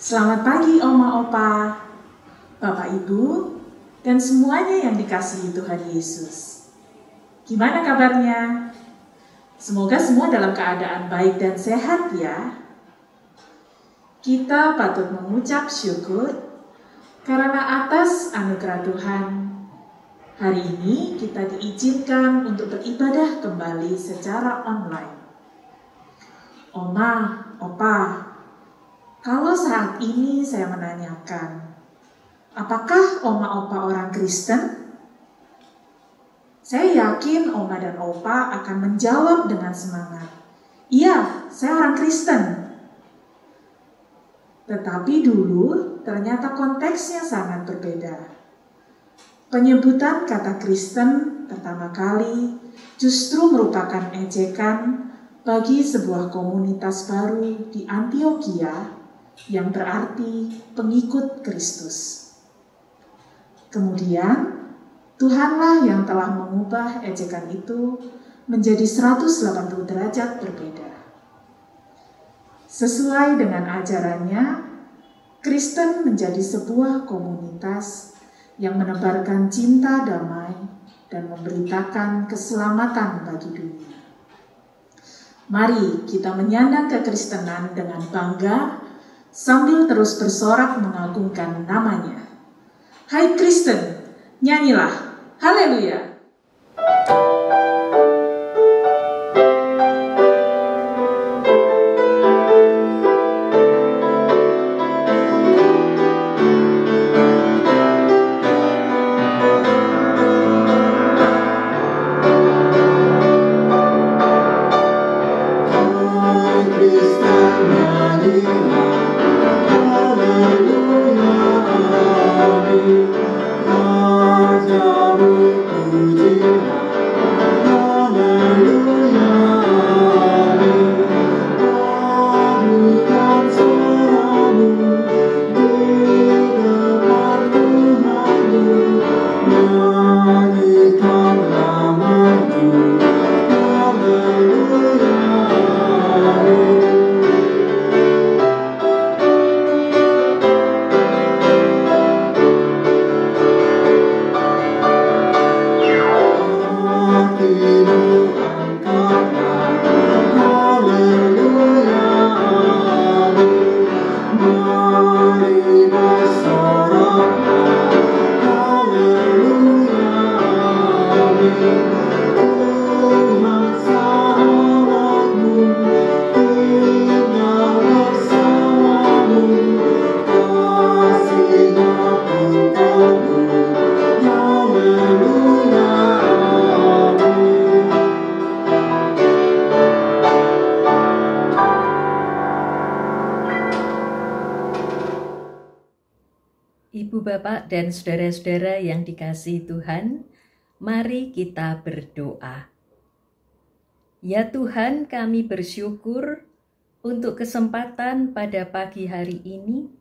Selamat pagi Oma Opa, Bapak Ibu, dan semuanya yang dikasihi Tuhan Yesus. Gimana kabarnya? Semoga semua dalam keadaan baik dan sehat ya. Kita patut mengucap syukur karena atas anugerah Tuhan, hari ini kita diizinkan untuk beribadah kembali secara online. Oma, Opa, kalau saat ini saya menanyakan, apakah Oma Opa orang Kristen? Saya yakin Oma dan Opa akan menjawab dengan semangat. Iya, saya orang Kristen. Tetapi dulu ternyata konteksnya sangat berbeda. Penyebutan kata Kristen pertama kali justru merupakan ejekan bagi sebuah komunitas baru di Antiokhia yang berarti pengikut Kristus. Kemudian, Tuhanlah yang telah mengubah ejekan itu menjadi 180 derajat berbeda. Sesuai dengan ajarannya, Kristen menjadi sebuah komunitas yang menebarkan cinta damai dan memberitakan keselamatan bagi dunia. Mari kita menyandang kekristenan dengan bangga sambil terus bersorak mengagungkan namanya. Hai Kristen, nyanyilah, haleluya! Ibu, Bapak, dan saudara-saudara yang dikasihi Tuhan, mari kita berdoa. Ya Tuhan, kami bersyukur untuk kesempatan pada pagi hari ini.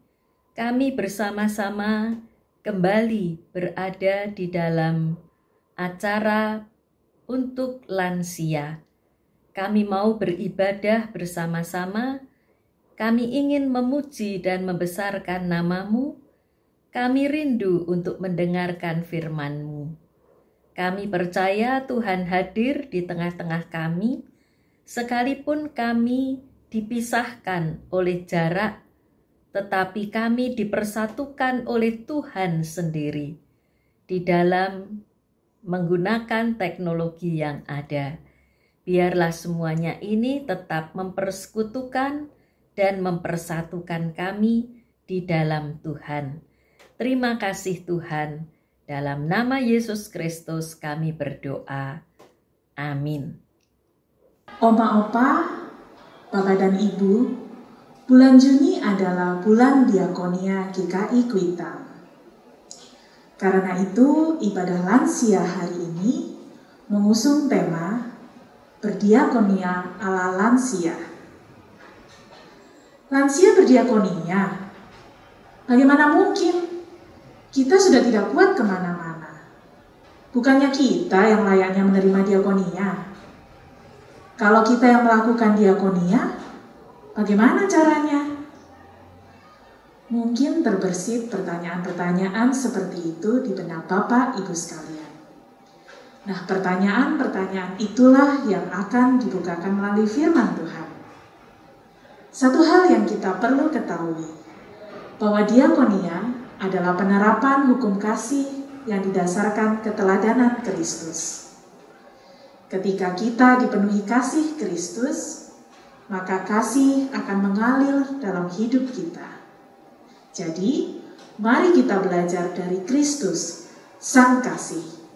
Kami bersama-sama kembali berada di dalam acara untuk lansia. Kami mau beribadah bersama-sama. Kami ingin memuji dan membesarkan nama-Mu. Kami rindu untuk mendengarkan firman-Mu. Kami percaya Tuhan hadir di tengah-tengah kami, sekalipun kami dipisahkan oleh jarak, tetapi kami dipersatukan oleh Tuhan sendiri di dalam menggunakan teknologi yang ada. Biarlah semuanya ini tetap mempersekutukan dan mempersatukan kami di dalam Tuhan. Terima kasih Tuhan, dalam nama Yesus Kristus kami berdoa. Amin. Oma Opa, Bapak dan Ibu, bulan Juni adalah bulan diakonia GKI Kuitang. Karena itu, ibadah lansia hari ini mengusung tema berdiakonia ala lansia. Lansia berdiakonia, bagaimana mungkin? Kita sudah tidak kuat kemana-mana. Bukannya kita yang layaknya menerima diakonia. Kalau kita yang melakukan diakonia, bagaimana caranya? Mungkin terbersit pertanyaan-pertanyaan seperti itu di benak Bapak Ibu sekalian. Nah, pertanyaan-pertanyaan itulah yang akan dibukakan melalui firman Tuhan. Satu hal yang kita perlu ketahui, bahwa diakonia adalah penerapan hukum kasih yang didasarkan keteladanan Kristus. Ketika kita dipenuhi kasih Kristus, maka kasih akan mengalir dalam hidup kita. Jadi, mari kita belajar dari Kristus, Sang Kasih.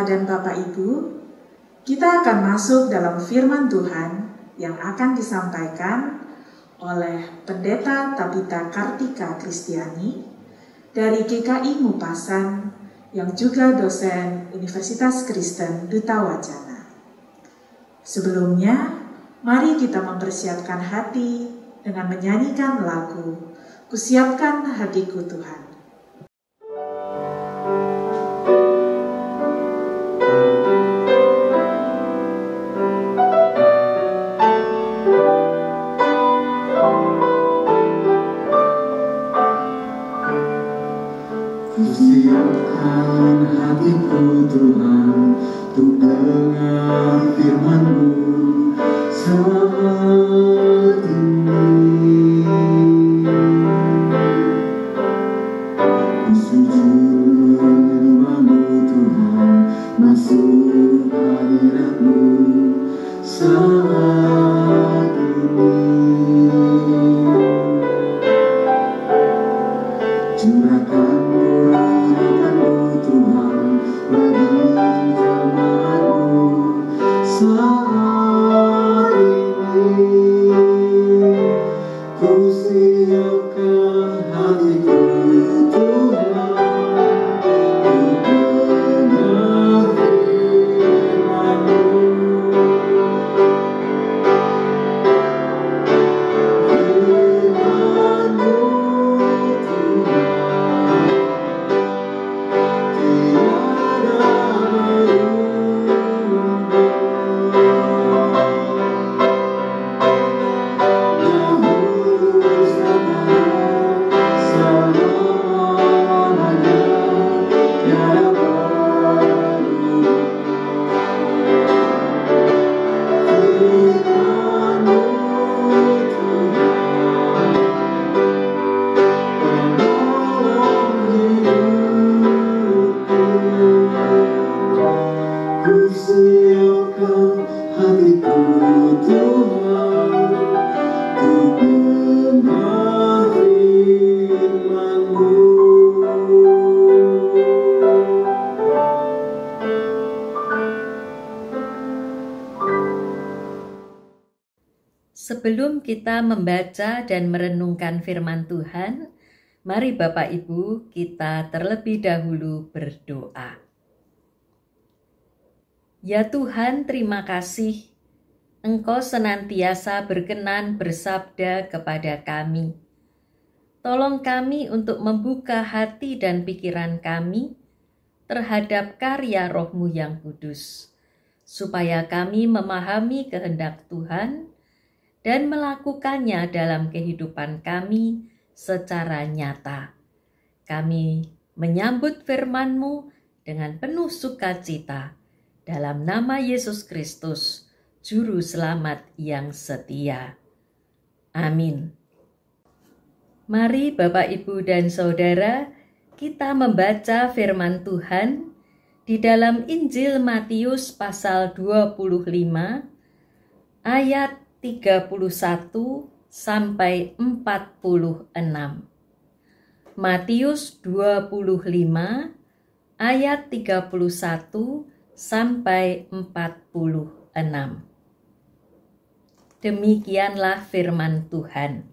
Dan Bapak Ibu, kita akan masuk dalam firman Tuhan yang akan disampaikan oleh Pendeta Tabita Kartika Kristiani dari GKI Ngupasan yang juga dosen Universitas Kristen Duta Wacana. Sebelumnya, mari kita mempersiapkan hati dengan menyanyikan lagu "Kusiapkan Hatiku Tuhan". Kusiapkan hatiku Tuhan, untuk dengar firman-Mu saat ini. Ku sujud menyembah-Mu Tuhan, masuk hadirat-Mu saat ini. Curahkan murahkan-Mu Tuhan bagi jemaat-Mu saat ini. Sebelum kita membaca dan merenungkan firman Tuhan, mari Bapak Ibu kita terlebih dahulu berdoa. Ya Tuhan, terima kasih Engkau senantiasa berkenan bersabda kepada kami. Tolong kami untuk membuka hati dan pikiran kami terhadap karya Roh-Mu yang kudus, supaya kami memahami kehendak Tuhan dan melakukannya dalam kehidupan kami secara nyata. Kami menyambut firman-Mu dengan penuh sukacita dalam nama Yesus Kristus, Juru Selamat yang setia. Amin. Mari Bapak, Ibu, dan Saudara, kita membaca firman Tuhan di dalam Injil Matius pasal 25 ayat 31 sampai 46. Matius 25 ayat 31 sampai 46. Demikianlah firman Tuhan.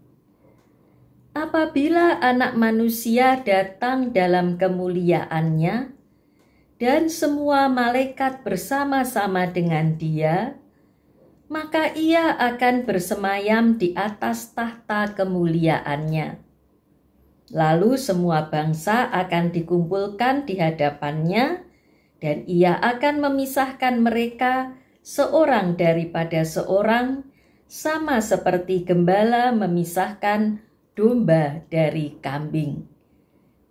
Apabila Anak Manusia datang dalam kemuliaannya dan semua malaikat bersama-sama dengan Dia, maka Ia akan bersemayam di atas tahta kemuliaannya. Lalu semua bangsa akan dikumpulkan di hadapannya, dan Ia akan memisahkan mereka seorang daripada seorang, sama seperti gembala memisahkan domba dari kambing.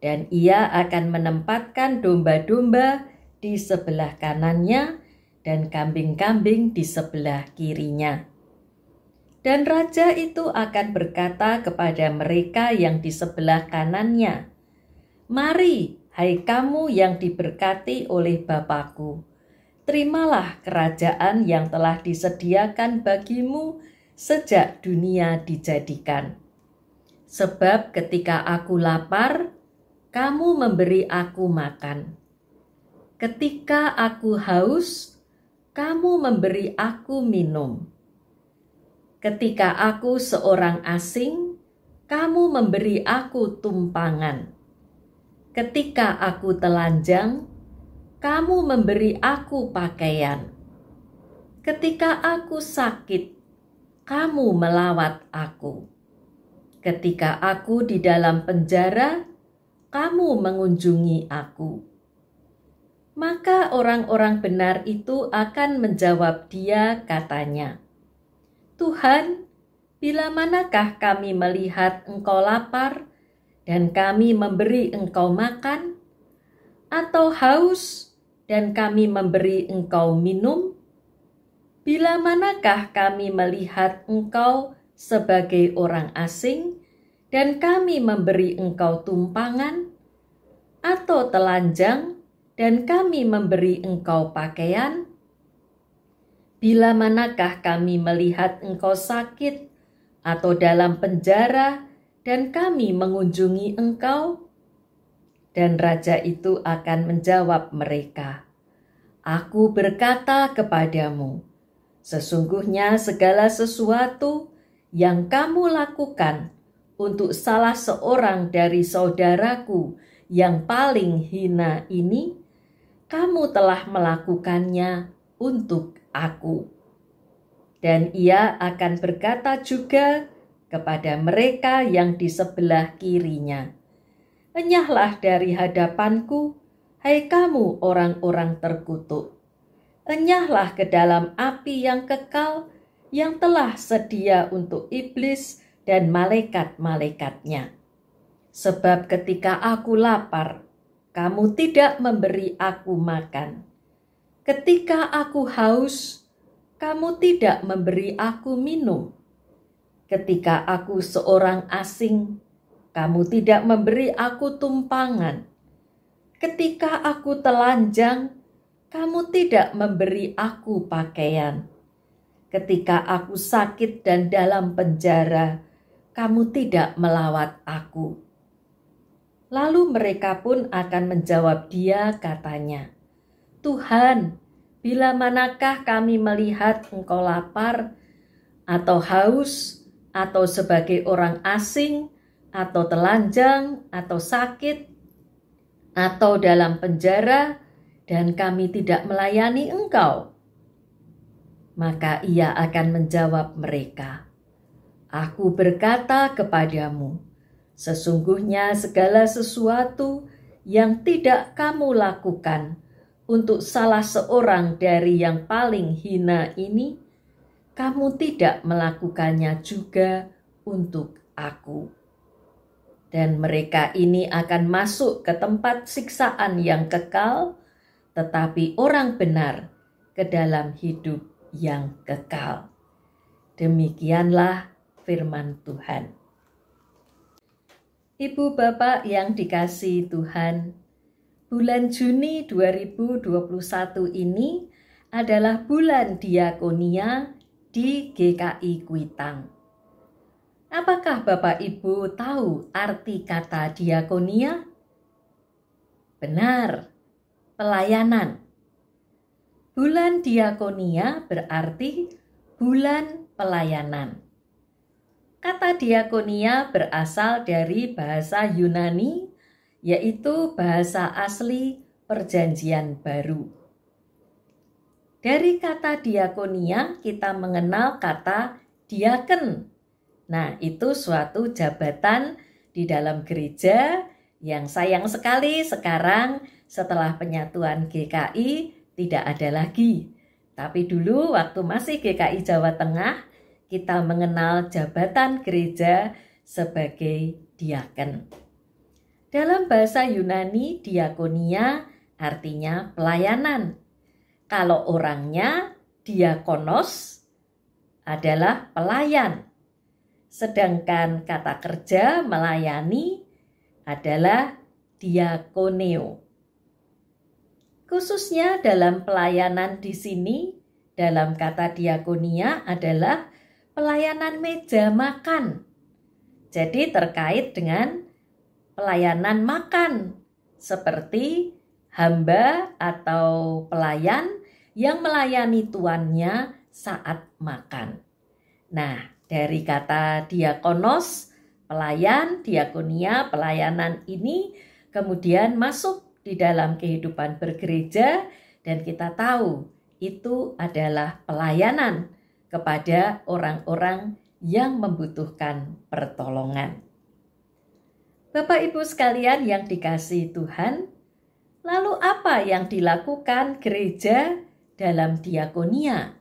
Dan Ia akan menempatkan domba-domba di sebelah kanannya, dan kambing-kambing di sebelah kirinya. Dan raja itu akan berkata kepada mereka yang di sebelah kanannya, "Mari, hai kamu yang diberkati oleh Bapa-Ku, terimalah kerajaan yang telah disediakan bagimu sejak dunia dijadikan. Sebab ketika aku lapar, kamu memberi aku makan. Ketika aku haus, kamu memberi aku minum. Ketika aku seorang asing, kamu memberi aku tumpangan. Ketika aku telanjang, kamu memberi aku pakaian. Ketika aku sakit, kamu melawat aku. Ketika aku di dalam penjara, kamu mengunjungi aku." Maka orang-orang benar itu akan menjawab Dia, katanya, "Tuhan, bila manakah kami melihat Engkau lapar dan kami memberi Engkau makan, atau haus dan kami memberi Engkau minum? Bila manakah kami melihat Engkau sebagai orang asing dan kami memberi Engkau tumpangan, atau telanjang dan kami memberi Engkau pakaian? Bila manakah kami melihat Engkau sakit atau dalam penjara dan kami mengunjungi Engkau?" Dan raja itu akan menjawab mereka, "Aku berkata kepadamu, sesungguhnya segala sesuatu yang kamu lakukan untuk salah seorang dari saudaraku yang paling hina ini, kamu telah melakukannya untuk aku." Dan Ia akan berkata juga kepada mereka yang di sebelah kirinya, "Enyahlah dari hadapanku, hai kamu orang-orang terkutuk. Enyahlah ke dalam api yang kekal yang telah sedia untuk iblis dan malaikat-malaikatnya. Sebab ketika aku lapar, kamu tidak memberi aku makan. Ketika aku haus, kamu tidak memberi aku minum. Ketika aku seorang asing, kamu tidak memberi aku tumpangan. Ketika aku telanjang, kamu tidak memberi aku pakaian. Ketika aku sakit dan dalam penjara, kamu tidak melawat aku." Lalu mereka pun akan menjawab Dia, katanya, "Tuhan, bila manakah kami melihat Engkau lapar atau haus, atau sebagai orang asing, atau telanjang, atau sakit, atau dalam penjara, dan kami tidak melayani engkau?" Maka ia akan menjawab mereka, "Aku berkata kepadamu, sesungguhnya segala sesuatu yang tidak kamu lakukan untuk salah seorang dari yang paling hina ini, kamu tidak melakukannya juga untuk aku." Dan mereka ini akan masuk ke tempat siksaan yang kekal, tetapi orang benar ke dalam hidup yang kekal. Demikianlah firman Tuhan. Ibu bapak yang dikasihi Tuhan, bulan Juni 2021 ini adalah bulan diakonia di GKI Kuitang. Apakah Bapak Ibu tahu arti kata diakonia? Benar, pelayanan. Bulan diakonia berarti bulan pelayanan. Kata diakonia berasal dari bahasa Yunani, yaitu bahasa asli Perjanjian Baru. Dari kata diakonia kita mengenal kata diaken. Nah, itu suatu jabatan di dalam gereja yang sayang sekali sekarang setelah penyatuan GKI tidak ada lagi. Tapi dulu waktu masih GKI Jawa Tengah, kita mengenal jabatan gereja sebagai diaken. Dalam bahasa Yunani, diakonia artinya pelayanan. Kalau orangnya diakonos adalah pelayan. Sedangkan kata kerja melayani adalah diakoneo. Khususnya dalam pelayanan di sini, dalam kata diakonia adalah pelayanan meja makan. Jadi terkait dengan pelayanan makan, seperti hamba atau pelayan yang melayani tuannya saat makan. Nah, dari kata diakonos, pelayan, diakonia, pelayanan ini kemudian masuk di dalam kehidupan bergereja dan kita tahu itu adalah pelayanan kepada orang-orang yang membutuhkan pertolongan. Bapak Ibu sekalian yang dikasihi Tuhan, lalu apa yang dilakukan gereja dalam diakonia?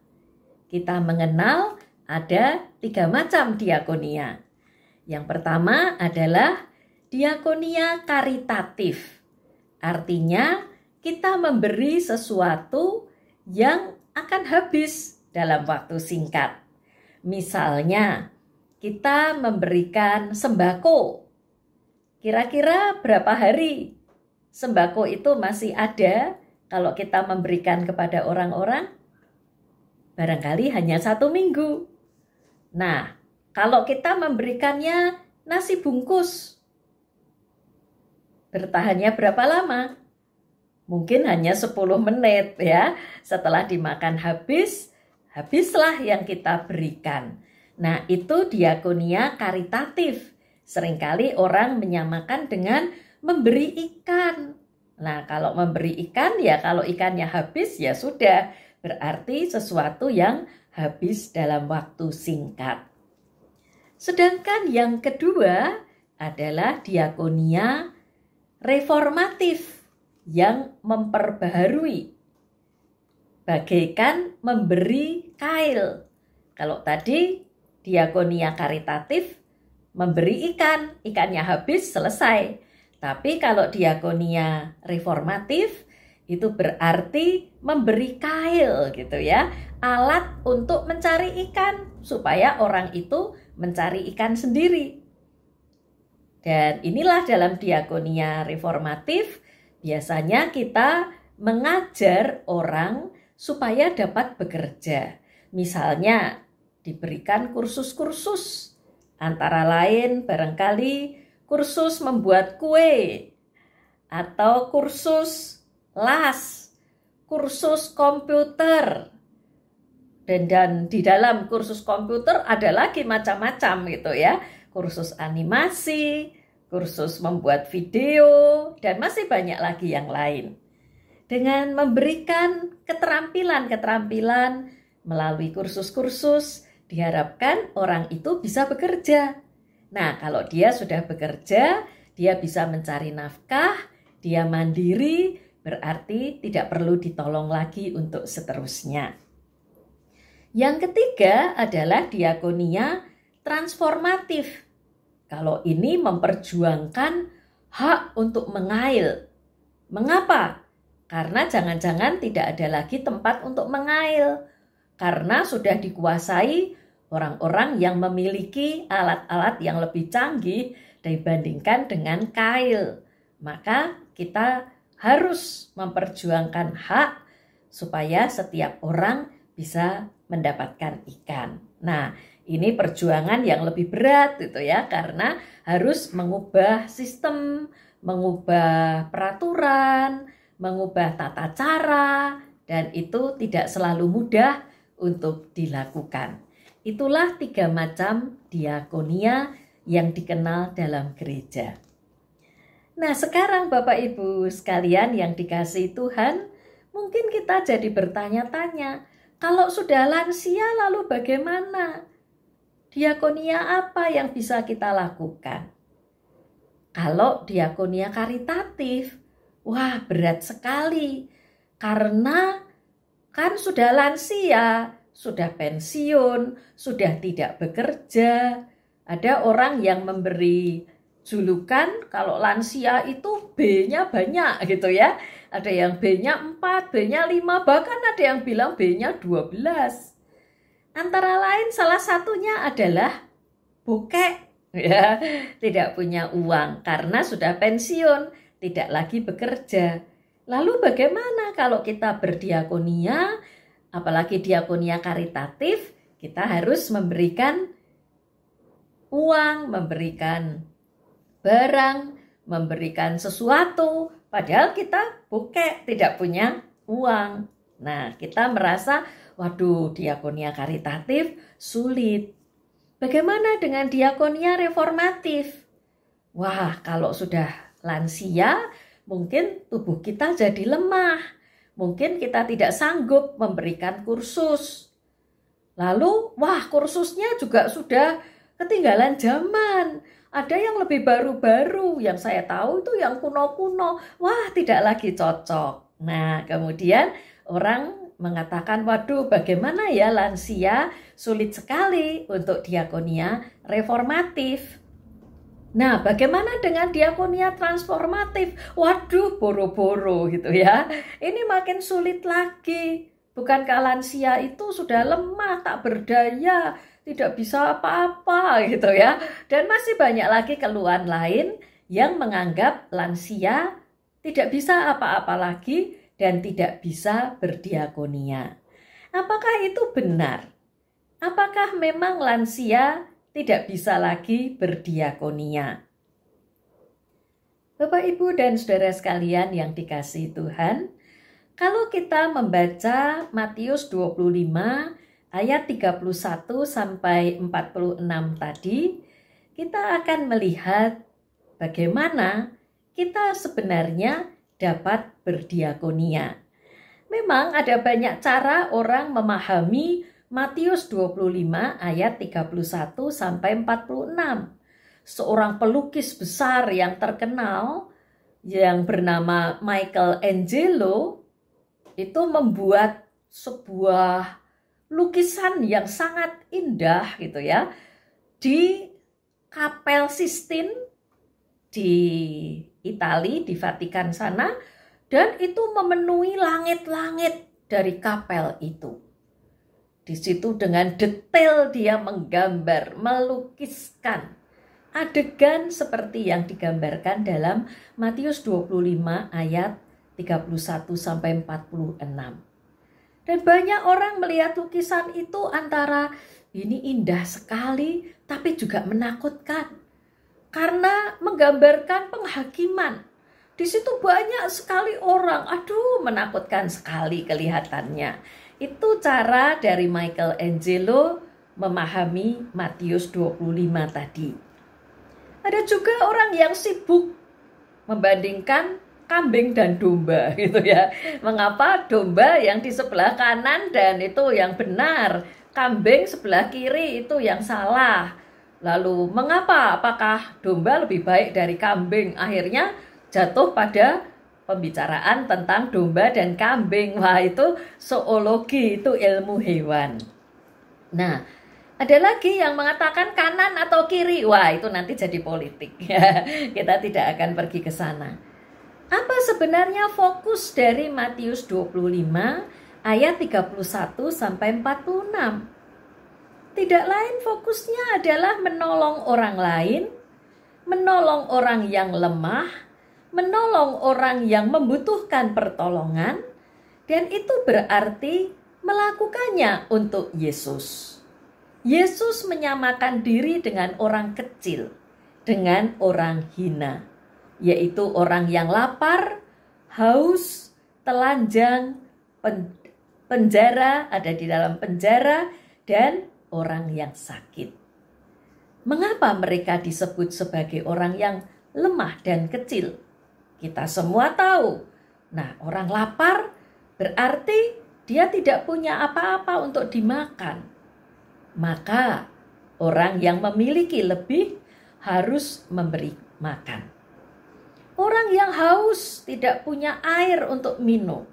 Kita mengenal ada 3 macam diakonia. Yang pertama adalah diakonia karitatif. Artinya kita memberi sesuatu yang akan habis dalam waktu singkat. Misalnya, kita memberikan sembako. Kira-kira berapa hari sembako itu masih ada kalau kita memberikan kepada orang-orang? Barangkali hanya 1 minggu. Nah, kalau kita memberikannya nasi bungkus, bertahannya berapa lama? Mungkin hanya 10 menit ya. Setelah dimakan habislah yang kita berikan. Nah, itu diakonia karitatif. Seringkali orang menyamakan dengan memberi ikan. Nah, kalau memberi ikan ya kalau ikannya habis ya sudah. Berarti sesuatu yang habis dalam waktu singkat. Sedangkan yang kedua adalah diakonia reformatif yang memperbaharui. Bagaikan memberi kail. Kalau tadi diakonia karitatif memberi ikan, ikannya habis selesai. Tapi kalau diakonia reformatif itu berarti memberi kail gitu ya, alat untuk mencari ikan supaya orang itu mencari ikan sendiri. Dan inilah dalam diakonia reformatif biasanya kita mengajar orang supaya dapat bekerja. Misalnya diberikan kursus-kursus, antara lain barangkali kursus membuat kue, atau kursus las, kursus komputer, Dan di dalam kursus komputer ada lagi macam-macam gitu ya. Kursus animasi, kursus membuat video, dan masih banyak lagi yang lain. Dengan memberikan keterampilan-keterampilan melalui kursus-kursus, diharapkan orang itu bisa bekerja. Nah, kalau dia sudah bekerja, dia bisa mencari nafkah, dia mandiri, berarti tidak perlu ditolong lagi untuk seterusnya. Yang ketiga adalah diakonia transformatif. Kalau ini memperjuangkan hak untuk mengail. Mengapa? Karena jangan-jangan tidak ada lagi tempat untuk mengail. Karena sudah dikuasai orang-orang yang memiliki alat-alat yang lebih canggih dibandingkan dengan kail. Maka kita harus memperjuangkan hak supaya setiap orang bisa mendapatkan ikan. Nah, ini perjuangan yang lebih berat gitu ya, karena harus mengubah sistem, mengubah peraturan, mengubah tata cara, dan itu tidak selalu mudah untuk dilakukan. Itulah 3 macam diakonia yang dikenal dalam gereja. Nah, sekarang Bapak Ibu sekalian yang dikasihi Tuhan, mungkin kita jadi bertanya-tanya, kalau sudah lansia lalu bagaimana? Diakonia apa yang bisa kita lakukan? Kalau diakonia karitatif, wah berat sekali. Karena kan sudah lansia, sudah pensiun, sudah tidak bekerja. Ada orang yang memberi julukan kalau lansia itu B-nya banyak gitu ya. Ada yang B-nya 4, B-nya 5, bahkan ada yang bilang B-nya 12. Antara lain salah satunya adalah bokek, ya, tidak punya uang karena sudah pensiun, tidak lagi bekerja. Lalu bagaimana kalau kita berdiakonia, apalagi diakonia karitatif, kita harus memberikan uang, memberikan barang, memberikan sesuatu, padahal kita bokek, tidak punya uang. Nah, kita merasa, waduh, diakonia karitatif sulit. Bagaimana dengan diakonia reformatif? Wah, kalau sudah lansia, mungkin tubuh kita jadi lemah. Mungkin kita tidak sanggup memberikan kursus. Lalu, wah, kursusnya juga sudah ketinggalan zaman. Ada yang lebih baru-baru, yang saya tahu itu yang kuno-kuno. Wah, tidak lagi cocok. Nah, kemudian orang mengatakan, waduh, bagaimana ya lansia, sulit sekali untuk diakonia reformatif. Nah, bagaimana dengan diakonia transformatif? Waduh, boro-boro gitu ya. Ini makin sulit lagi. Bukankah lansia itu sudah lemah, tak berdaya, tidak bisa apa-apa gitu ya. Dan masih banyak lagi keluhan lain yang menganggap lansia tidak bisa apa-apa lagi dan tidak bisa berdiakonia. Apakah itu benar? Apakah memang lansia tidak bisa lagi berdiakonia? Bapak, Ibu, dan saudara sekalian yang dikasihi Tuhan, kalau kita membaca Matius 25 ayat 31 sampai 46 tadi, kita akan melihat bagaimana kita sebenarnya dapat berdiakonia. Memang ada banyak cara orang memahami Matius 25 ayat 31 sampai 46. Seorang pelukis besar yang terkenal yang bernama Michelangelo itu membuat sebuah lukisan yang sangat indah gitu ya di Kapel Sistine di Italia, di Vatikan sana, dan itu memenuhi langit-langit dari kapel itu. Di situ dengan detail dia menggambar, melukiskan adegan seperti yang digambarkan dalam Matius 25 ayat 31 sampai 46. Dan banyak orang melihat lukisan itu antara ini indah sekali tapi juga menakutkan. Karena menggambarkan penghakiman. Di situ banyak sekali orang, aduh menakutkan sekali kelihatannya. Itu cara dari Michelangelo memahami Matius 25 tadi. Ada juga orang yang sibuk membandingkan kambing dan domba gitu ya. Mengapa domba yang di sebelah kanan dan itu yang benar, kambing sebelah kiri itu yang salah. Lalu mengapa? Apakah domba lebih baik dari kambing? Akhirnya jatuh pada pembicaraan tentang domba dan kambing. Wah, itu zoologi, itu ilmu hewan. Nah, ada lagi yang mengatakan kanan atau kiri. Wah, itu nanti jadi politik. Kita tidak akan pergi ke sana. Apa sebenarnya fokus dari Matius 25 ayat 31 sampai 46? Tidak lain fokusnya adalah menolong orang lain, menolong orang yang lemah, menolong orang yang membutuhkan pertolongan, dan itu berarti melakukannya untuk Yesus. Yesus menyamakan diri dengan orang kecil, dengan orang hina, yaitu orang yang lapar, haus, telanjang, penjara, ada di dalam penjara, dan orang yang sakit. Mengapa mereka disebut sebagai orang yang lemah dan kecil? Kita semua tahu. Nah, orang lapar berarti dia tidak punya apa-apa untuk dimakan. Maka orang yang memiliki lebih harus memberi makan. Orang yang haus tidak punya air untuk minum,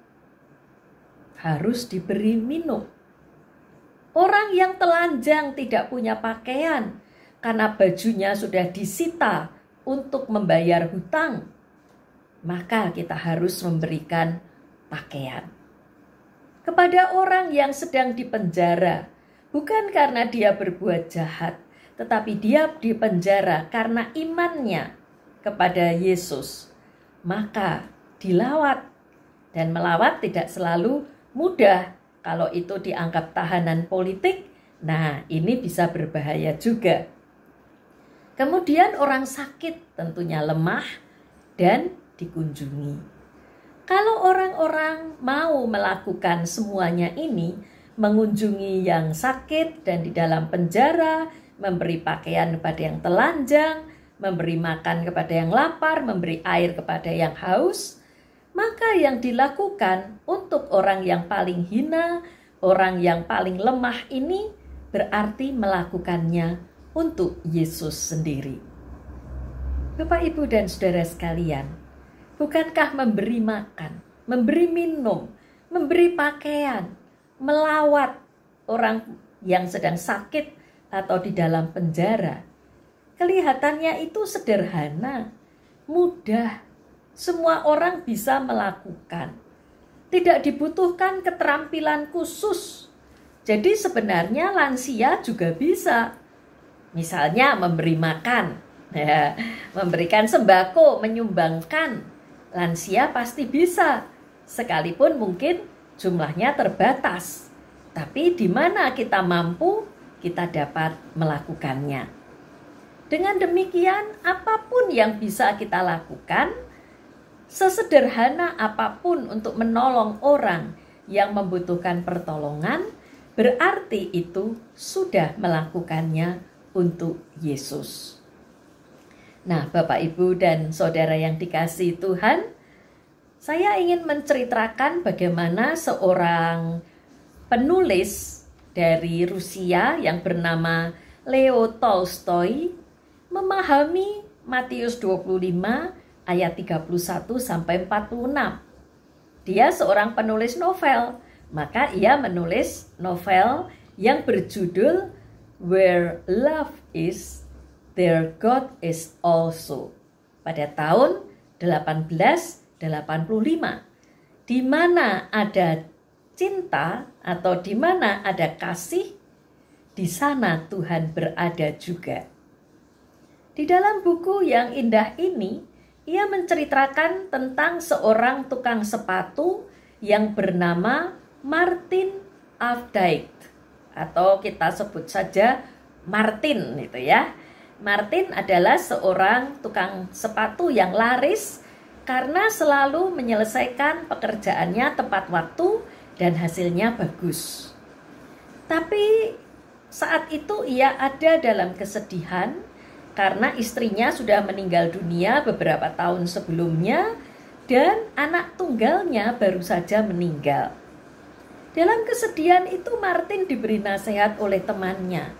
harus diberi minum. Orang yang telanjang tidak punya pakaian karena bajunya sudah disita untuk membayar hutang, maka kita harus memberikan pakaian. Kepada orang yang sedang dipenjara, bukan karena dia berbuat jahat, tetapi dia dipenjara karena imannya kepada Yesus, maka dilawat. Dan melawat tidak selalu mudah. Kalau itu dianggap tahanan politik, nah ini bisa berbahaya juga. Kemudian orang sakit tentunya lemah dan dikunjungi. Kalau orang-orang mau melakukan semuanya ini, mengunjungi yang sakit dan di dalam penjara, memberi pakaian kepada yang telanjang, memberi makan kepada yang lapar, memberi air kepada yang haus, maka yang dilakukan untuk orang yang paling hina, orang yang paling lemah ini berarti melakukannya untuk Yesus sendiri. Bapak, Ibu, dan saudara sekalian, bukankah memberi makan, memberi minum, memberi pakaian, melawat orang yang sedang sakit atau di dalam penjara, kelihatannya itu sederhana, mudah, semua orang bisa melakukan. Tidak dibutuhkan keterampilan khusus. Jadi sebenarnya lansia juga bisa. Misalnya memberi makan, memberikan sembako, menyumbangkan. Lansia pasti bisa, sekalipun mungkin jumlahnya terbatas. Tapi di mana kita mampu, kita dapat melakukannya. Dengan demikian, apapun yang bisa kita lakukan, sesederhana apapun untuk menolong orang yang membutuhkan pertolongan, berarti itu sudah melakukannya untuk Yesus. Nah, Bapak, Ibu, dan saudara yang dikasihi Tuhan, saya ingin menceritakan bagaimana seorang penulis dari Rusia yang bernama Leo Tolstoy memahami Matius 25 ayat 31 sampai 46. Dia seorang penulis novel, maka ia menulis novel yang berjudul Where Love Is, There God Is Also pada tahun 1885. Di mana ada cinta atau di mana ada kasih, di sana Tuhan berada juga. Di dalam buku yang indah ini, ia menceritakan tentang seorang tukang sepatu yang bernama Martin Afdijk, atau kita sebut saja Martin itu ya. Martin adalah seorang tukang sepatu yang laris karena selalu menyelesaikan pekerjaannya tepat waktu dan hasilnya bagus. Tapi saat itu ia ada dalam kesedihan karena istrinya sudah meninggal dunia beberapa tahun sebelumnya dan anak tunggalnya baru saja meninggal. Dalam kesedihan itu Martin diberi nasihat oleh temannya.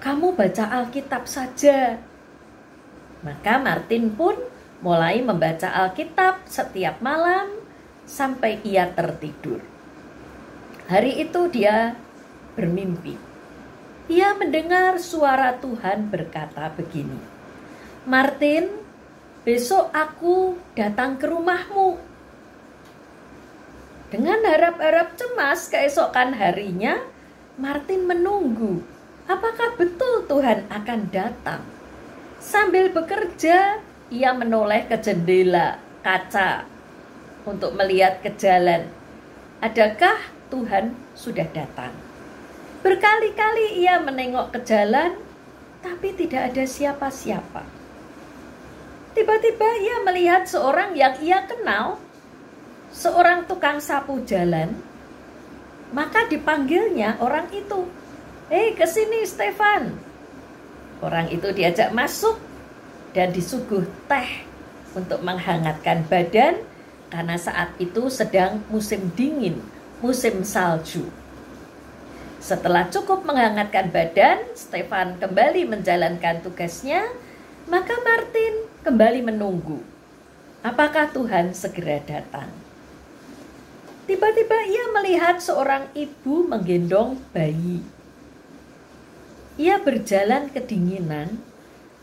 Kamu baca Alkitab saja. Maka Martin pun mulai membaca Alkitab setiap malam sampai ia tertidur. Hari itu dia bermimpi. Ia mendengar suara Tuhan berkata begini, Martin, besok aku datang ke rumahmu. Dengan harap-harap cemas keesokan harinya, Martin menunggu apakah betul Tuhan akan datang. Sambil bekerja, ia menoleh ke jendela kaca untuk melihat ke jalan. Adakah Tuhan sudah datang? Berkali-kali ia menengok ke jalan, tapi tidak ada siapa-siapa. Tiba-tiba ia melihat seorang yang ia kenal, seorang tukang sapu jalan. Maka dipanggilnya orang itu. Hei, kesini Stefan. Orang itu diajak masuk dan disuguh teh untuk menghangatkan badan karena saat itu sedang musim dingin, musim salju. Setelah cukup menghangatkan badan, Stefan kembali menjalankan tugasnya, maka Martin kembali menunggu. Apakah Tuhan segera datang? Tiba-tiba ia melihat seorang ibu menggendong bayi. Ia berjalan kedinginan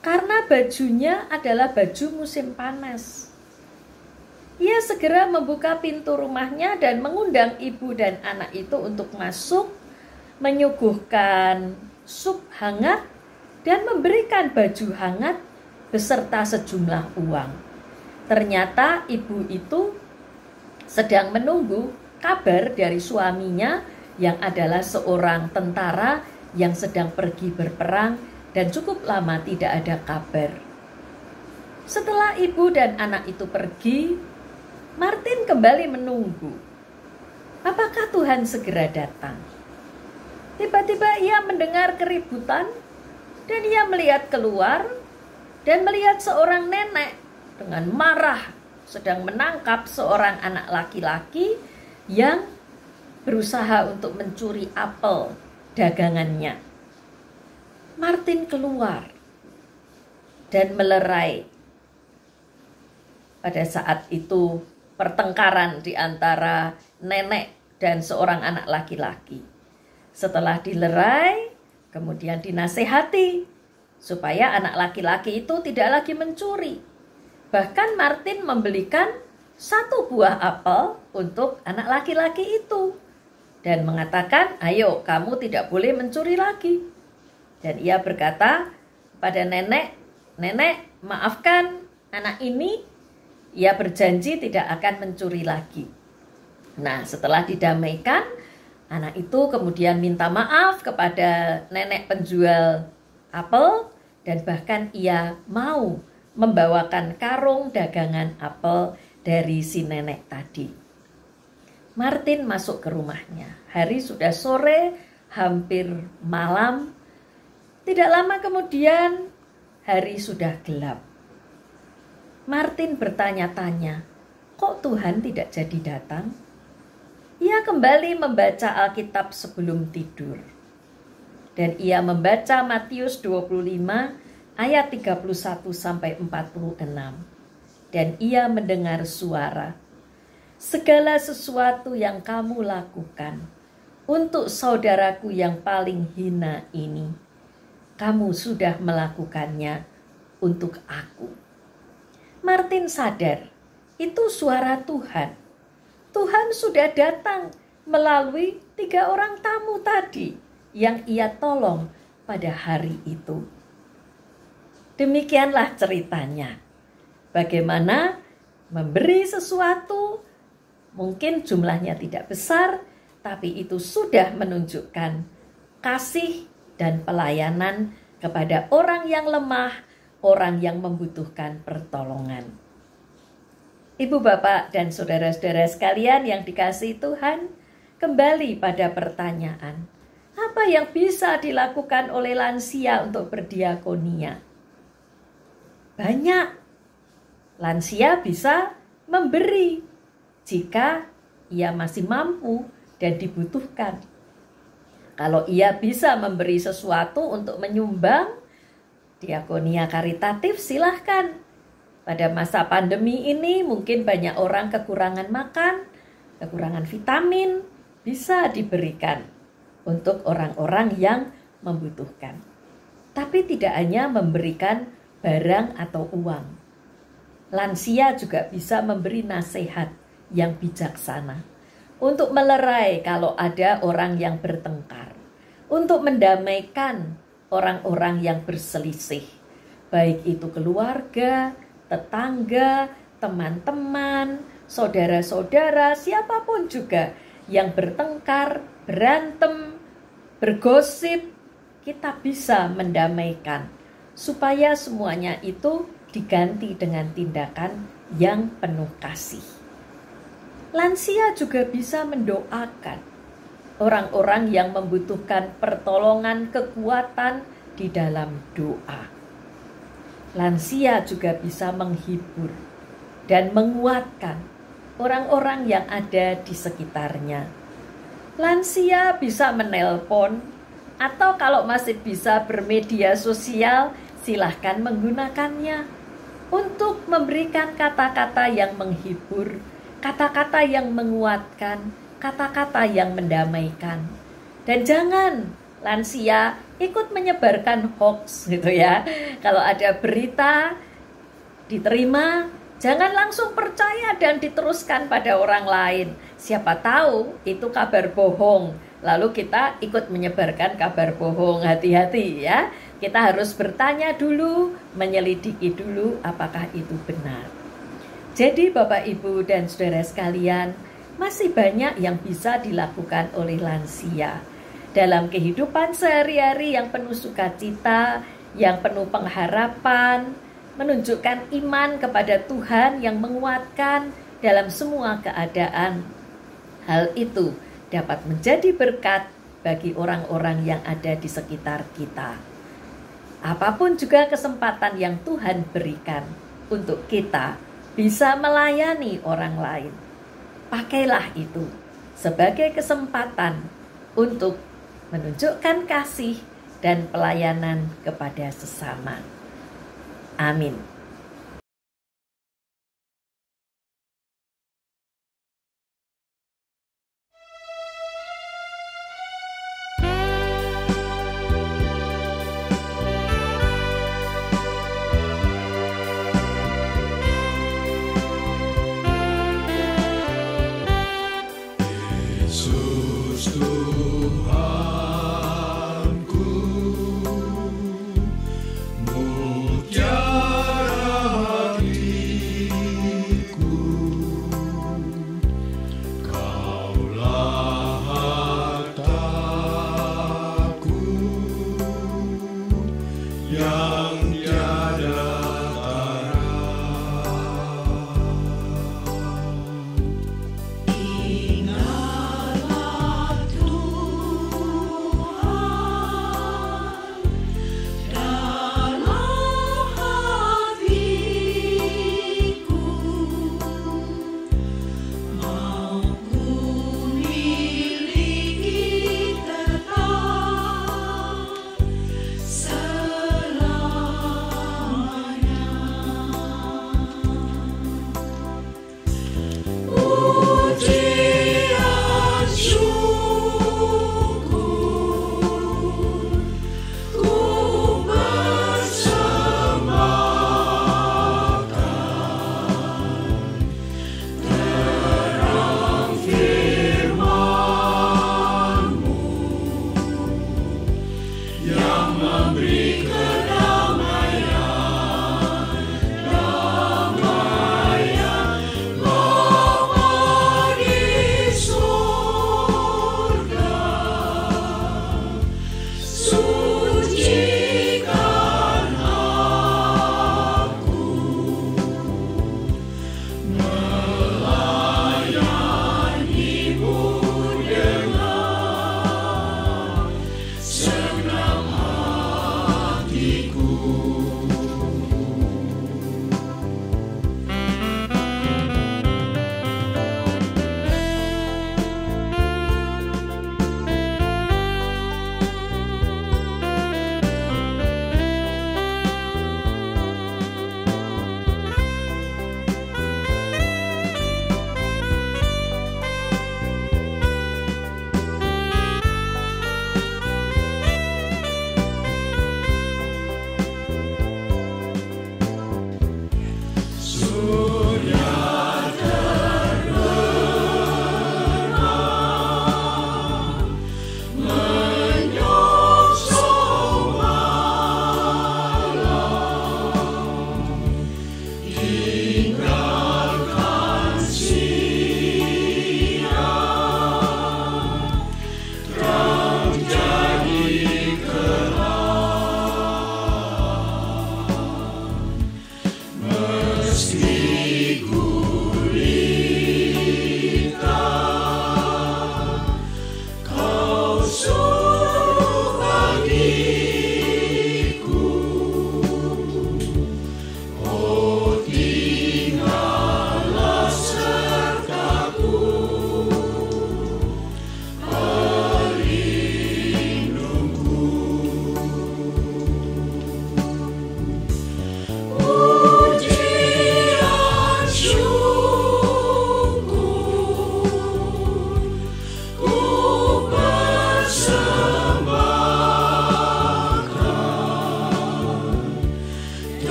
karena bajunya adalah baju musim panas. Ia segera membuka pintu rumahnya dan mengundang ibu dan anak itu untuk masuk, menyuguhkan sup hangat dan memberikan baju hangat beserta sejumlah uang. Ternyata ibu itu sedang menunggu kabar dari suaminya yang adalah seorang tentara yang sedang pergi berperang dan cukup lama tidak ada kabar. Setelah ibu dan anak itu pergi, Martin kembali menunggu. Apakah Tuhan segera datang? Tiba-tiba ia mendengar keributan dan ia melihat keluar dan melihat seorang nenek dengan marah sedang menangkap seorang anak laki-laki yang berusaha untuk mencuri apel dagangannya. Martin keluar dan melerai. Pada saat itu pertengkaran di antara nenek dan seorang anak laki-laki. Setelah dilerai, kemudian dinasehati supaya anak laki-laki itu tidak lagi mencuri. Bahkan Martin membelikan 1 buah apel untuk anak laki-laki itu dan mengatakan, ayo kamu tidak boleh mencuri lagi. Dan ia berkata pada nenek, nenek maafkan anak ini, ia berjanji tidak akan mencuri lagi. Nah, setelah didamaikan, anak itu kemudian minta maaf kepada nenek penjual apel dan bahkan ia mau membawakan karung dagangan apel dari si nenek tadi. Martin masuk ke rumahnya. Hari sudah sore, hampir malam. Tidak lama kemudian, hari sudah gelap. Martin bertanya-tanya, kok Tuhan tidak jadi datang? Ia kembali membaca Alkitab sebelum tidur. Dan ia membaca Matius 25 ayat 31 sampai 46. Dan ia mendengar suara, segala sesuatu yang kamu lakukan untuk saudaraku yang paling hina ini, kamu sudah melakukannya untuk aku. Martin sadar, itu suara Tuhan. Tuhan sudah datang melalui 3 orang tamu tadi yang ia tolong pada hari itu. Demikianlah ceritanya. Bagaimana memberi sesuatu, mungkin jumlahnya tidak besar, tapi itu sudah menunjukkan kasih dan pelayanan kepada orang yang lemah, orang yang membutuhkan pertolongan. Ibu, bapak, dan saudara-saudara sekalian yang dikasihi Tuhan, kembali pada pertanyaan, apa yang bisa dilakukan oleh lansia untuk berdiakonia? Banyak. Lansia bisa memberi jika ia masih mampu dan dibutuhkan. Kalau ia bisa memberi sesuatu untuk menyumbang diakonia karitatif, silahkan. Pada masa pandemi ini mungkin banyak orang kekurangan makan, kekurangan vitamin, bisa diberikan untuk orang-orang yang membutuhkan. Tapi tidak hanya memberikan barang atau uang. Lansia juga bisa memberi nasihat yang bijaksana untuk melerai kalau ada orang yang bertengkar, untuk mendamaikan orang-orang yang berselisih, baik itu keluarga, tetangga, teman-teman, saudara-saudara, siapapun juga yang bertengkar, berantem, bergosip, kita bisa mendamaikan supaya semuanya itu diganti dengan tindakan yang penuh kasih. Lansia juga bisa mendoakan orang-orang yang membutuhkan pertolongan, kekuatan di dalam doa. Lansia juga bisa menghibur dan menguatkan orang-orang yang ada di sekitarnya. Lansia bisa menelpon atau kalau masih bisa bermedia sosial, silahkan menggunakannya untuk memberikan kata-kata yang menghibur, kata-kata yang menguatkan, kata-kata yang mendamaikan. Dan jangan lansia ikut menyebarkan hoax gitu ya. Kalau ada berita diterima, jangan langsung percaya dan diteruskan pada orang lain. Siapa tahu itu kabar bohong, lalu kita ikut menyebarkan kabar bohong. Hati-hati ya. Kita harus bertanya dulu, menyelidiki dulu apakah itu benar. Jadi Bapak, Ibu, dan saudara sekalian, masih banyak yang bisa dilakukan oleh lansia dalam kehidupan sehari-hari yang penuh sukacita, yang penuh pengharapan, menunjukkan iman kepada Tuhan yang menguatkan dalam semua keadaan. Hal itu dapat menjadi berkat bagi orang-orang yang ada di sekitar kita. Apapun juga kesempatan yang Tuhan berikan untuk kita bisa melayani orang lain, pakailah itu sebagai kesempatan untuk menunjukkan kasih dan pelayanan kepada sesama. Amin. Yesus Tuhanku, mutiara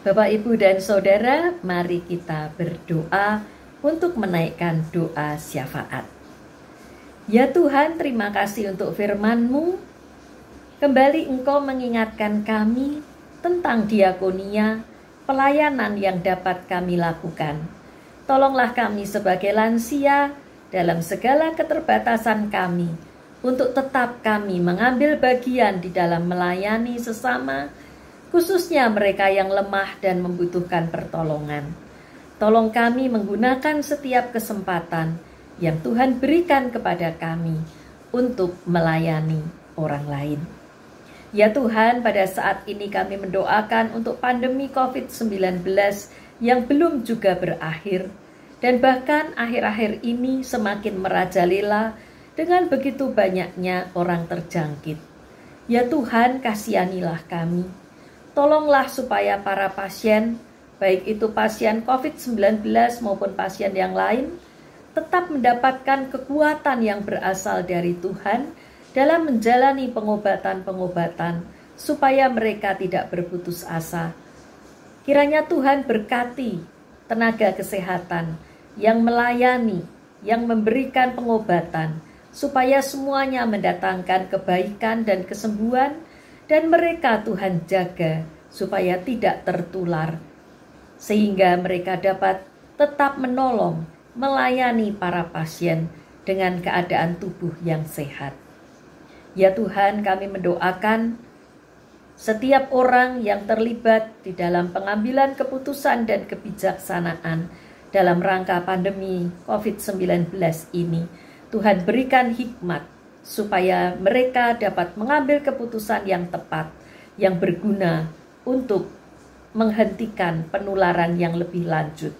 Bapak, Ibu, dan Saudara, mari kita berdoa untuk menaikkan doa syafaat. Ya Tuhan, terima kasih untuk firman-Mu. Kembali Engkau mengingatkan kami tentang diakonia, pelayanan yang dapat kami lakukan. Tolonglah kami sebagai lansia dalam segala keterbatasan kami, untuk tetap kami mengambil bagian di dalam melayani sesama, khususnya mereka yang lemah dan membutuhkan pertolongan. Tolong kami menggunakan setiap kesempatan yang Tuhan berikan kepada kami untuk melayani orang lain. Ya Tuhan, pada saat ini kami mendoakan untuk pandemi COVID-19 yang belum juga berakhir, dan bahkan akhir-akhir ini semakin merajalela dengan begitu banyaknya orang terjangkit. Ya Tuhan, kasihanilah kami. Tolonglah supaya para pasien, baik itu pasien COVID-19 maupun pasien yang lain, tetap mendapatkan kekuatan yang berasal dari Tuhan dalam menjalani pengobatan-pengobatan, supaya mereka tidak berputus asa. Kiranya Tuhan berkati tenaga kesehatan yang melayani, yang memberikan pengobatan, supaya semuanya mendatangkan kebaikan dan kesembuhan, dan mereka Tuhan jaga supaya tidak tertular, sehingga mereka dapat tetap menolong, melayani para pasien dengan keadaan tubuh yang sehat. Ya Tuhan, kami mendoakan setiap orang yang terlibat di dalam pengambilan keputusan dan kebijaksanaan dalam rangka pandemi COVID-19 ini. Tuhan berikan hikmat supaya mereka dapat mengambil keputusan yang tepat, yang berguna untuk menghentikan penularan yang lebih lanjut.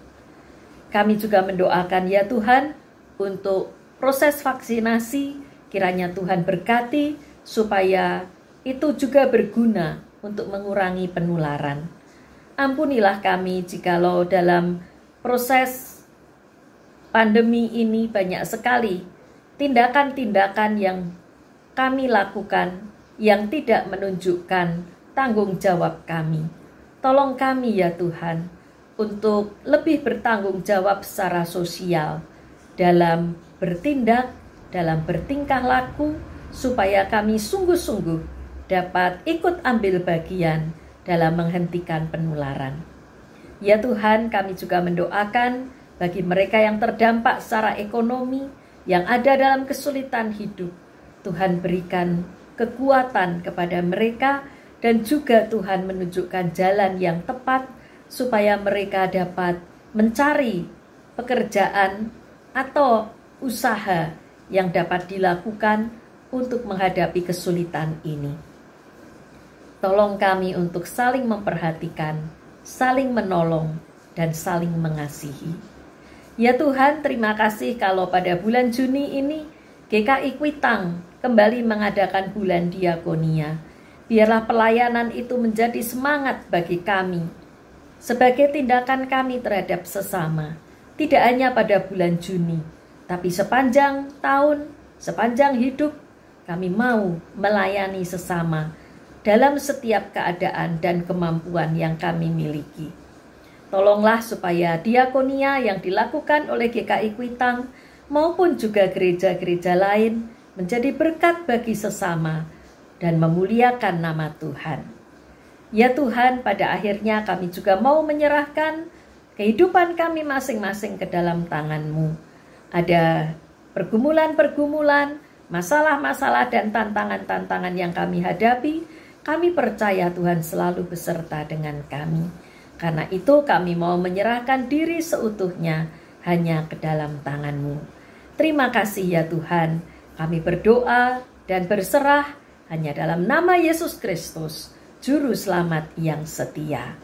Kami juga mendoakan ya Tuhan untuk proses vaksinasi, kiranya Tuhan berkati supaya itu juga berguna untuk mengurangi penularan. Ampunilah kami jikalau dalam proses pandemi ini banyak sekali tindakan-tindakan yang kami lakukan yang tidak menunjukkan tanggung jawab kami. Tolong kami ya Tuhan untuk lebih bertanggung jawab secara sosial dalam bertindak, dalam bertingkah laku, supaya kami sungguh-sungguh dapat ikut ambil bagian dalam menghentikan penularan. Ya Tuhan, kami juga mendoakan bagi mereka yang terdampak secara ekonomi, yang ada dalam kesulitan hidup. Tuhan berikan kekuatan kepada mereka, dan juga Tuhan menunjukkan jalan yang tepat supaya mereka dapat mencari pekerjaan atau usaha yang dapat dilakukan untuk menghadapi kesulitan ini. Tolong kami untuk saling memperhatikan, saling menolong, dan saling mengasihi. Ya Tuhan, terima kasih kalau pada bulan Juni ini GKI Kuitang kembali mengadakan bulan diakonia. Biarlah pelayanan itu menjadi semangat bagi kami sebagai tindakan kami terhadap sesama. Tidak hanya pada bulan Juni, tapi sepanjang tahun, sepanjang hidup, kami mau melayani sesama dalam setiap keadaan dan kemampuan yang kami miliki. Tolonglah supaya diakonia yang dilakukan oleh GKI Kuitang maupun juga gereja-gereja lain menjadi berkat bagi sesama dan memuliakan nama Tuhan. Ya Tuhan, pada akhirnya kami juga mau menyerahkan kehidupan kami masing-masing ke dalam tangan-Mu. Ada pergumulan-pergumulan, masalah-masalah dan tantangan-tantangan yang kami hadapi, kami percaya Tuhan selalu beserta dengan kami. Karena itu kami mau menyerahkan diri seutuhnya hanya ke dalam tangan-Mu. Terima kasih ya Tuhan, kami berdoa dan berserah hanya dalam nama Yesus Kristus, Juru Selamat yang setia.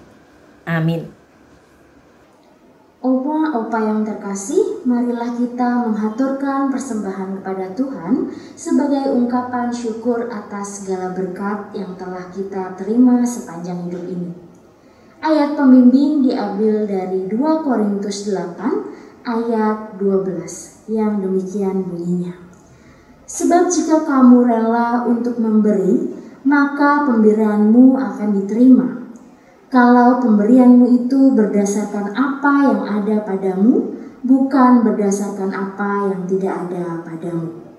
Amin. Opa yang terkasih, marilah kita menghaturkan persembahan kepada Tuhan sebagai ungkapan syukur atas segala berkat yang telah kita terima sepanjang hidup ini. Ayat pembimbing diambil dari 2 Korintus 8 ayat 12 yang demikian bunyinya. Sebab jika kamu rela untuk memberi, maka pemberianmu akan diterima. Kalau pemberianmu itu berdasarkan apa yang ada padamu, bukan berdasarkan apa yang tidak ada padamu.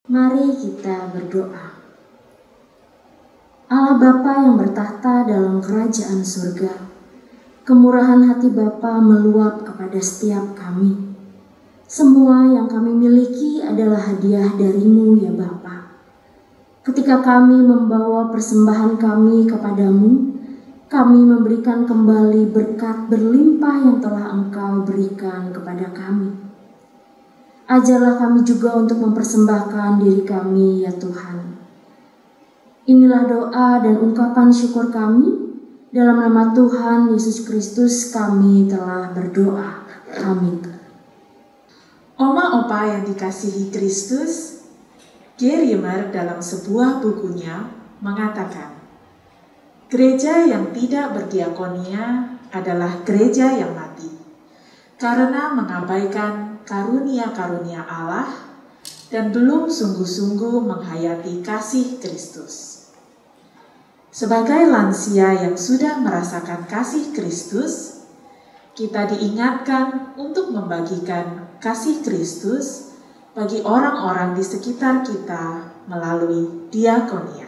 Mari kita berdoa. Allah Bapa yang bertahta dalam kerajaan surga, kemurahan hati Bapa meluap kepada setiap kami. Semua yang kami miliki adalah hadiah dari-Mu ya Bapa. Ketika kami membawa persembahan kami kepadamu, kami memberikan kembali berkat berlimpah yang telah Engkau berikan kepada kami. Ajarlah kami juga untuk mempersembahkan diri kami ya Tuhan. Inilah doa dan ungkapan syukur kami. Dalam nama Tuhan Yesus Kristus kami telah berdoa. Amin. Oma opa yang dikasihi Kristus, Gerimer dalam sebuah bukunya mengatakan, gereja yang tidak berdiakonia adalah gereja yang mati, karena mengabaikan karunia-karunia Allah dan belum sungguh-sungguh menghayati kasih Kristus. Sebagai lansia yang sudah merasakan kasih Kristus, kita diingatkan untuk membagikan kasih Kristus bagi orang-orang di sekitar kita melalui diakonia.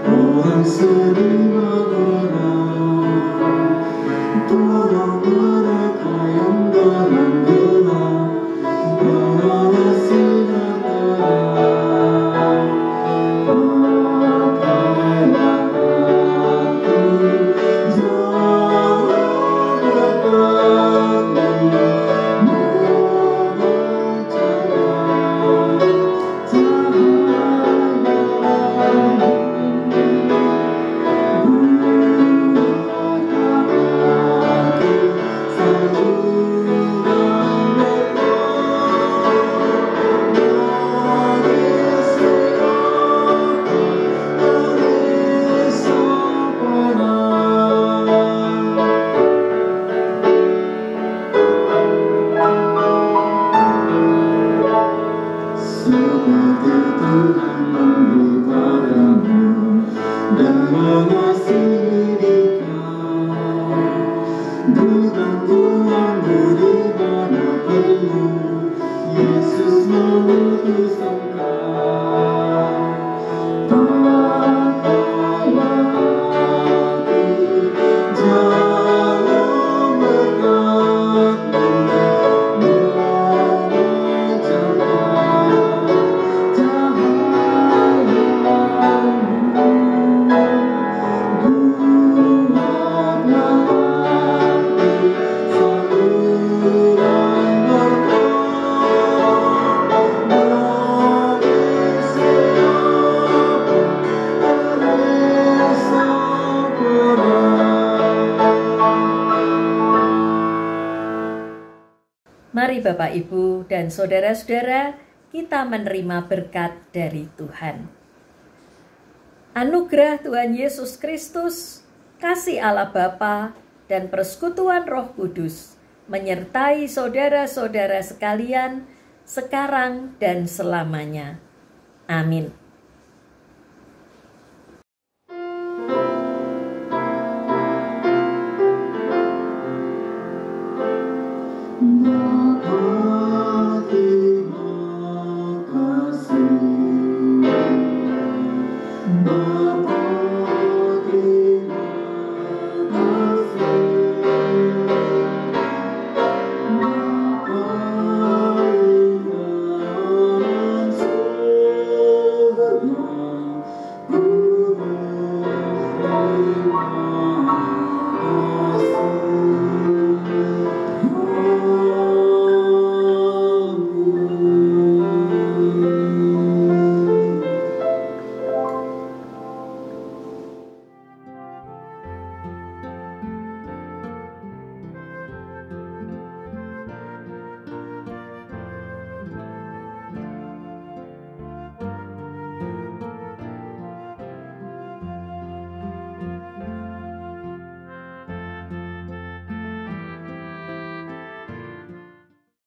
Orang sedih mengenang, tolonglah Mari Bapak, Ibu, dan saudara-saudara, kita menerima berkat dari Tuhan. Anugerah Tuhan Yesus Kristus, kasih Allah Bapa, dan persekutuan Roh Kudus menyertai saudara-saudara sekalian sekarang dan selamanya. Amin.